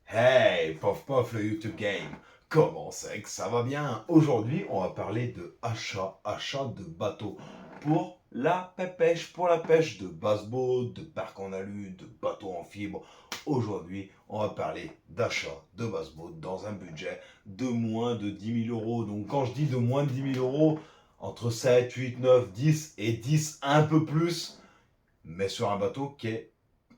Hey, Pof Pof le YouTube Game, comment c'est que ça va bien? Aujourd'hui, on va parler de achat de bateaux pour la pêche, pour la pêche de basse-boat, de barques en alu, de bateaux en fibre. Aujourd'hui, on va parler d'achat de basse-boat dans un budget de moins de 10 000 euros. Donc quand je dis de moins de 10 000 euros, entre 7, 8, 9, 10 et 10 un peu plus, mais sur un bateau qui est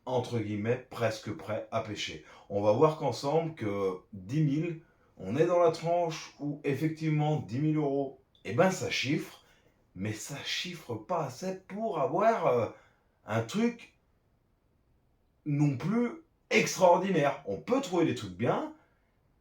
entre guillemets, presque prêt à pêcher. On va voir qu'ensemble que 10 000, on est dans la tranche où effectivement 10 000 euros, eh ben ça chiffre, mais ça chiffre pas assez pour avoir un truc non plus extraordinaire. On peut trouver des trucs bien,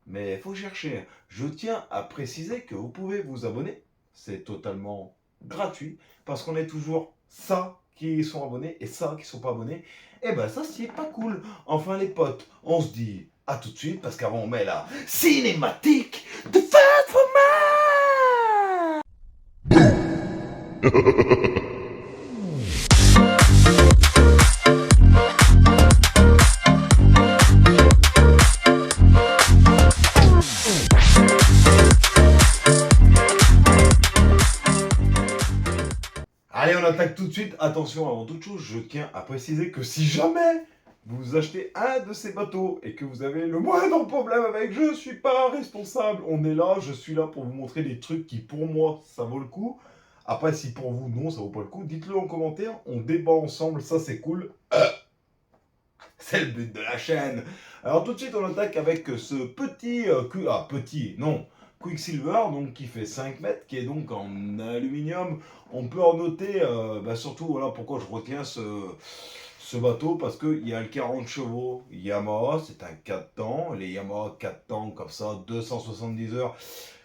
mais il faut chercher. Je tiens à préciser que vous pouvez vous abonner, c'est totalement gratuit, parce qu'on est toujours ça qui sont abonnés et ça qui sont pas abonnés. Et ben ça c'est pas cool. Enfin les potes, on se dit à tout de suite, parce qu'avant on met la cinématique de Fat Format. Allez, on attaque tout de suite. Attention, avant toute chose, je tiens à préciser que si jamais vous achetez un de ces bateaux et que vous avez le moindre problème avec, je suis pas responsable. On est là, je suis là pour vous montrer des trucs qui, pour moi, ça vaut le coup. Après, si pour vous, non, ça vaut pas le coup, dites-le en commentaire. On débat ensemble, ça c'est cool. C'est le but de la chaîne. Alors tout de suite, on attaque avec ce petit, petit, non, Quicksilver, donc qui fait 5 mètres, qui est donc en aluminium. On peut en noter, surtout, voilà pourquoi je retiens ce bateau, parce qu'il y a le 40 chevaux Yamaha, c'est un 4 temps. Les Yamaha 4 temps, comme ça, 270 heures,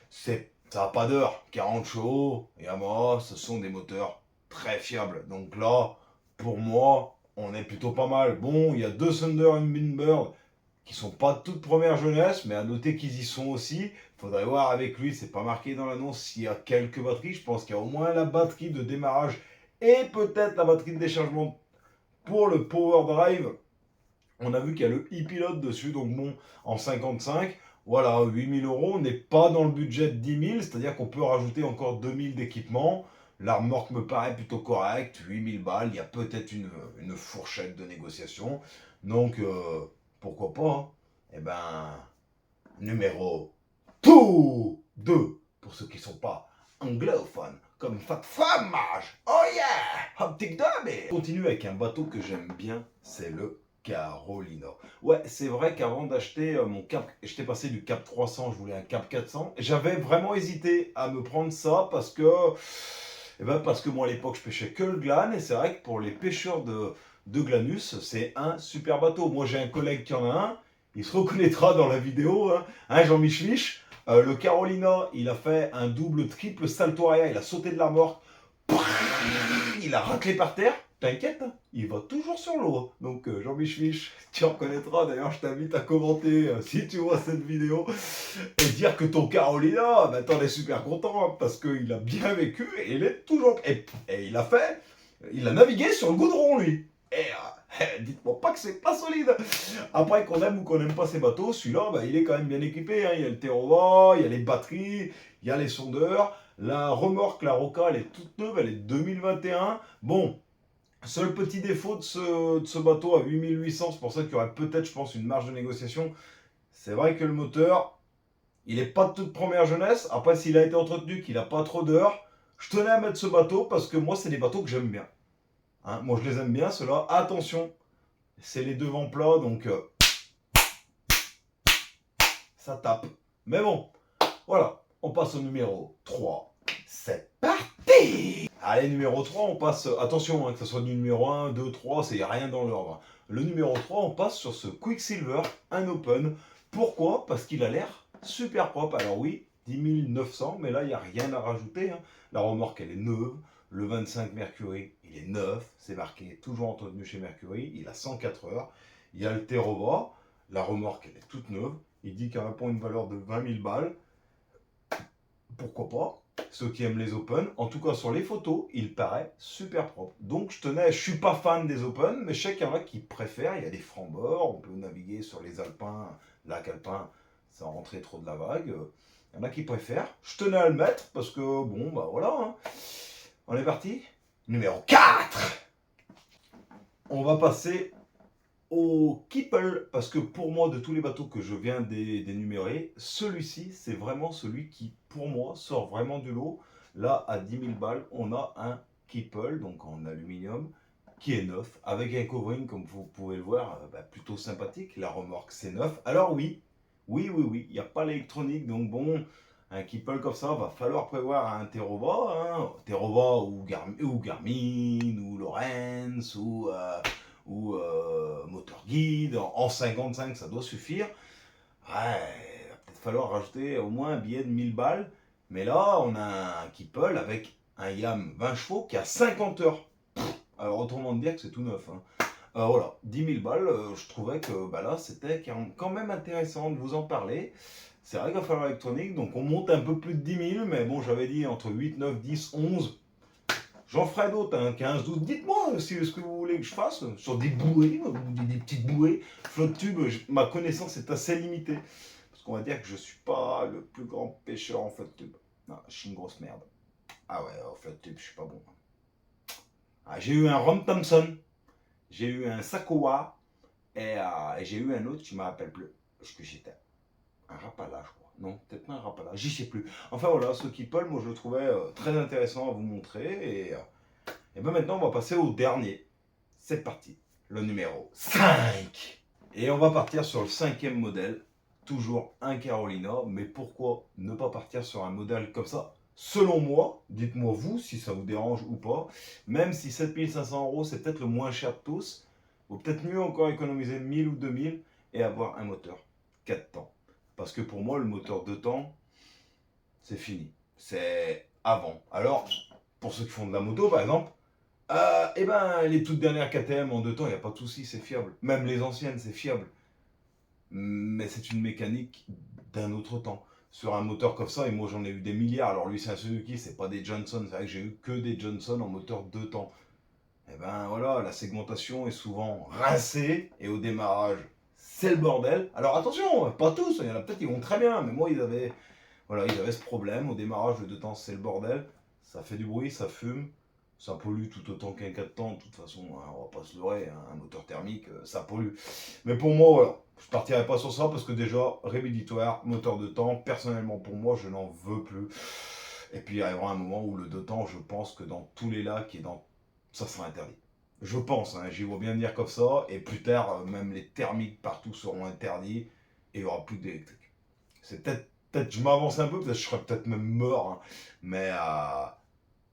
ça n'a pas d'heure. 40 chevaux, Yamaha, ce sont des moteurs très fiables. Donc là, pour moi, on est plutôt pas mal. Bon, il y a deux Thunder et une Bird qui sont pas de toute première jeunesse, mais à noter qu'ils y sont aussi. Faudrait voir avec lui, c'est pas marqué dans l'annonce s'il y a quelques batteries. Je pense qu'il y a au moins la batterie de démarrage et peut-être la batterie de déchargement pour le Power Drive. On a vu qu'il y a le e-pilote dessus, donc bon, en 55. Voilà, 8 000 euros, on n'est pas dans le budget de 10 000, c'est-à-dire qu'on peut rajouter encore 2 000 d'équipement. La remorque me paraît plutôt correcte, 8 000 balles, il y a peut-être une fourchette de négociation. Donc, pourquoi pas, hein. Eh ben, numéro 2, pour ceux qui ne sont pas anglophones, comme Fat Fromage. Oh yeah, Optic Derby. On continue avec un bateau que j'aime bien, c'est le Carolina. Ouais, c'est vrai qu'avant d'acheter mon Cap, j'étais passé du Cap 300, je voulais un Cap 400. J'avais vraiment hésité à me prendre ça parce que moi à l'époque je pêchais que le glan, et c'est vrai que pour les pêcheurs de Glanus, c'est un super bateau. Moi j'ai un collègue qui en a un, il se reconnaîtra dans la vidéo, hein, Jean-Mich. Le Carolina, il a fait un double, triple salto arrière, il a sauté de la remorque, il a raclé par terre. T'inquiète, hein, il va toujours sur l'eau. Donc Jean-Mich, tu reconnaîtras. D'ailleurs, je t'invite à commenter si tu vois cette vidéo et dire que ton Carolina, bah, t'en es super content, hein, parce qu'il a bien vécu et il est toujours. Et il a navigué sur le goudron, lui. Et dites-moi pas que c'est pas solide. Après, qu'on aime ou qu'on n'aime pas ces bateaux, celui-là, bah, il est quand même bien équipé, hein. Il y a le Terrova, il y a les batteries, il y a les sondeurs. La remorque, la Roca, elle est toute neuve, elle est 2021. Bon, seul petit défaut de ce bateau à 8800, c'est pour ça qu'il y aurait peut-être, je pense, une marge de négociation. C'est vrai que le moteur, il n'est pas de toute première jeunesse. Après, s'il a été entretenu, qu'il n'a pas trop d'heures, je tenais à mettre ce bateau parce que moi, c'est des bateaux que j'aime bien. Hein, moi, je les aime bien, ceux-là. Attention, c'est les devants plats, donc ça tape. Mais bon, voilà, on passe au numéro 3. C'est parti. Allez, numéro 3, on passe... Attention, hein, que ce soit du numéro 1, 2, 3, c'est rien dans l'ordre. Le numéro 3, on passe sur ce Quicksilver, un Open. Pourquoi? Parce qu'il a l'air super propre. Alors oui, 10 900, mais là, il n'y a rien à rajouter, hein. La remorque, elle est neuve. Le 25 Mercury, il est neuf. C'est marqué, toujours entretenu chez Mercury. Il a 104 heures. Il y a le Terrova. La remorque, elle est toute neuve. Il dit qu'elle répond à une valeur de 20 000 balles. Pourquoi pas? ceux qui aiment les Open. En tout cas, sur les photos, il paraît super propre. Donc, je suis pas fan des Open, mais je sais qu'il y en a qui préfèrent. Il y a des francs-bords, on peut naviguer sur les Alpins, lac alpin, sans rentrer trop de la vague. Il y en a qui préfèrent. Je tenais à le mettre parce que, bon, bah voilà. Hein. On est parti. Numéro 4. On va passer au Keppel, parce que pour moi, de tous les bateaux que je viens d'énumérer, celui-ci, c'est vraiment celui qui, pour moi, sort vraiment du lot. Là, à 10 000 balles, on a un Keppel, donc en aluminium, qui est neuf, avec un covering, comme vous pouvez le voir, plutôt sympathique. La remorque, c'est neuf. Alors oui, il n'y a pas l'électronique, donc bon, un Keppel comme ça, va falloir prévoir un Terrova, hein, Terrova ou Garmin, ou Lawrence, ou moteur guide, en 55 ça doit suffire. Ouais, il va peut-être falloir rajouter au moins un billet de 1000 balles. Mais là, on a un Keppel avec un YAM 20 chevaux qui a 50 heures. Alors autrement dire que c'est tout neuf. Hein. Voilà, 10 000 balles, je trouvais que là c'était quand même intéressant de vous en parler. C'est vrai qu'il va falloir l'électronique, donc on monte un peu plus de 10 000, mais bon, j'avais dit entre 8, 9, 10, 11. J'en ferai d'autres, hein, 15, 12. Dites-moi si ce que vous voulez que je fasse sur des bouées, ou des petites bouées. Flotte tube, ma connaissance est assez limitée. Parce qu'on va dire que je suis pas le plus grand pêcheur en flotte tube. Non, je suis une grosse merde. Ah ouais, en flotte tube, je suis pas bon. Ah, j'ai eu un Rom Thompson, j'ai eu un Sakowa, et j'ai eu un autre, je ne me rappelle plus ce que j'étais. Un Rapala, je crois. Non, peut-être pas un Rapala, j'y sais plus. Enfin voilà, ce Keppel, moi je le trouvais très intéressant à vous montrer. Et ben maintenant, on va passer au dernier. C'est parti, le numéro 5. Et on va partir sur le 5e modèle. Toujours un Carolina, mais pourquoi ne pas partir sur un modèle comme ça? Selon moi, dites-moi vous si ça vous dérange ou pas, même si 7500 €, c'est peut-être le moins cher de tous, vaut peut-être mieux encore économiser 1000 ou 2000 et avoir un moteur 4 temps. Parce que pour moi, le moteur 2 temps, c'est fini. C'est avant. Alors, pour ceux qui font de la moto, par exemple, les toutes dernières KTM en 2 temps, il n'y a pas de souci, c'est fiable. Même les anciennes, c'est fiable. Mais c'est une mécanique d'un autre temps. Sur un moteur comme ça, et moi j'en ai eu des milliards. Alors lui, c'est un Suzuki, c'est pas des Johnson. C'est vrai que j'ai eu que des Johnson en moteur 2 temps. Et ben voilà, la segmentation est souvent rincée, et au démarrage, c'est le bordel. Alors attention, pas tous, il y en a peut-être qui vont très bien, mais moi ils avaient ce problème. Au démarrage, le 2 temps, c'est le bordel. Ça fait du bruit, ça fume, ça pollue tout autant qu'un 4 temps. De toute façon, hein, on va pas se leurrer, hein, un moteur thermique, ça pollue. Mais pour moi, voilà, je partirai pas sur ça parce que déjà, rédhibitoire, moteur 2 temps, personnellement pour moi, je n'en veux plus. Et puis il arrivera un moment où le 2 temps, je pense que dans tous les lacs ça sera interdit. Je pense, hein, j'y vois bien venir comme ça, et plus tard, même les thermiques partout seront interdits, et il n'y aura plus d'électrique. C'est peut-être, je m'avance un peu, peut-être je serais peut-être même mort, hein, mais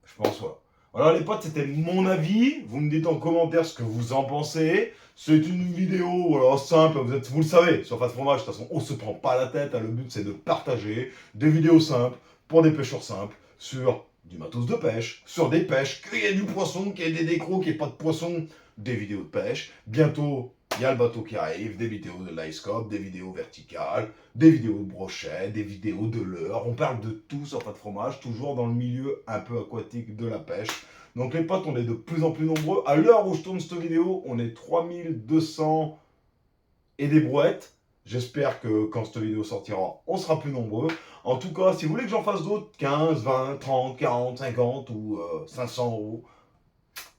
je pense, voilà. Voilà les potes, c'était mon avis, vous me dites en commentaire ce que vous en pensez. C'est une vidéo voilà, simple, vous le savez, sur Fat Fromage, de toute façon, on se prend pas la tête, hein, le but c'est de partager des vidéos simples, pour des pêcheurs simples, sur du matos de pêche, sur des pêches, qu'il y ait du poisson, qu'il y ait des décros, qu'il n'y ait pas de poisson, des vidéos de pêche. Bientôt, il y a le bateau qui arrive, des vidéos de livescope, des vidéos verticales, des vidéos de brochet, des vidéos de leurre. On parle de tout sur Fat Fromage, toujours dans le milieu un peu aquatique de la pêche. Donc les potes, on est de plus en plus nombreux. À l'heure où je tourne cette vidéo, on est 3200 et des brouettes. J'espère que quand cette vidéo sortira, on sera plus nombreux. En tout cas, si vous voulez que j'en fasse d'autres, 15, 20, 30, 40, 50 ou 500 €,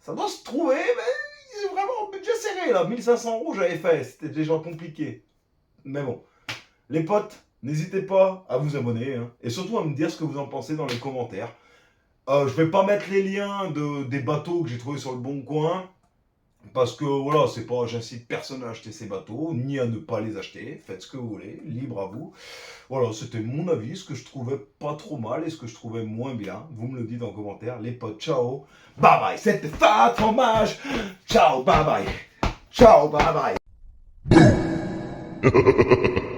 ça doit se trouver, mais c'est vraiment un budget serré là. 1500 € j'avais fait, c'était déjà compliqué. Mais bon, les potes, n'hésitez pas à vous abonner, hein, et surtout à me dire ce que vous en pensez dans les commentaires. Je vais pas mettre les liens des bateaux que j'ai trouvés sur le Bon Coin. Parce que voilà, c'est pas, j'incite personne à acheter ces bateaux, ni à ne pas les acheter. Faites ce que vous voulez, libre à vous. Voilà, c'était mon avis, ce que je trouvais pas trop mal et ce que je trouvais moins bien. Vous me le dites en commentaire. Les potes, ciao. Bye bye, c'était Fat Fromage. Ciao, bye bye. Ciao, bye bye.